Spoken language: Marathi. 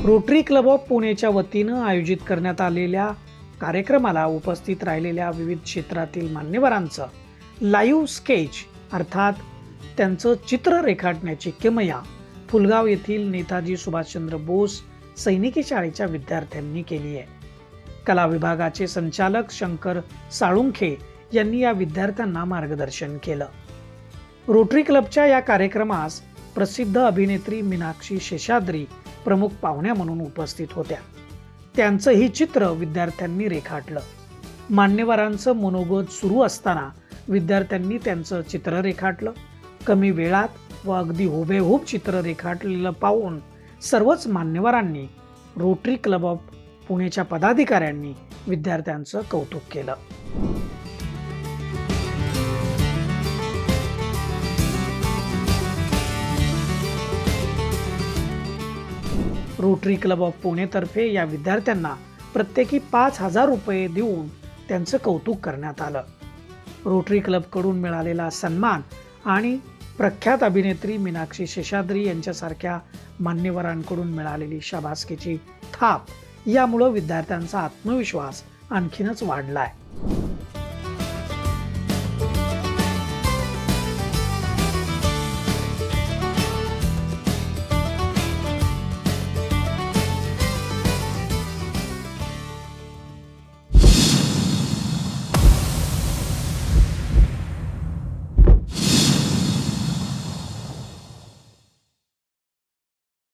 रोटरी क्लब ऑफ पुणेच्या वतीनं आयोजित करण्यात आलेल्या कार्यक्रमाला उपस्थित राहिलेल्या विविध क्षेत्रातील मान्यवरांचं लाईव्ह स्केच अर्थात त्यांचं चित्र रेखाटण्याची किमया फुलगाव येथील नेताजी सुभाषचंद्र बोस सैनिकी शाळेच्या विद्यार्थ्यांनी केली आहे। कला विभागाचे संचालक शंकर साळुंखे यांनी या विद्यार्थ्यांना मार्गदर्शन केलं। रोटरी क्लबच्या या कार्यक्रमास प्रसिद्ध अभिनेत्री मीनाक्षी शेषाद्री प्रमुख पाहुण्या म्हणून उपस्थित होत्या। त्यांचं ही चित्र विद्यार्थ्यांनी रेखाटलं। मान्यवरांचं मनोगत सुरू असताना विद्यार्थ्यांनी त्यांचं चित्र रेखाटलं। कमी वेळात व अगदी हुबेहूब चित्र रेखाटलेलं पाहून सर्वच मान्यवरांनी रोटरी क्लब ऑफ पुणेच्या पदाधिकाऱ्यांनी विद्यार्थ्यांचं कौतुक केलं। रोटरी क्लब ऑफ पुणे तर्फे या विद्यार्थ्यांना प्रत्येकी 5,000 रुपये देऊन त्यांचं कौतुक करण्यात आलं। रोटरी क्लब कडून मिळालेला सन्मान आणि प्रख्यात अभिनेत्री मीनाक्षी शेषाद्री यांच्यासारख्या मान्यवरांकडून मिळालेली शाबासकीची थाप यामुळे विद्यार्थ्यांचा आत्मविश्वास आणखीनच वाढलाय।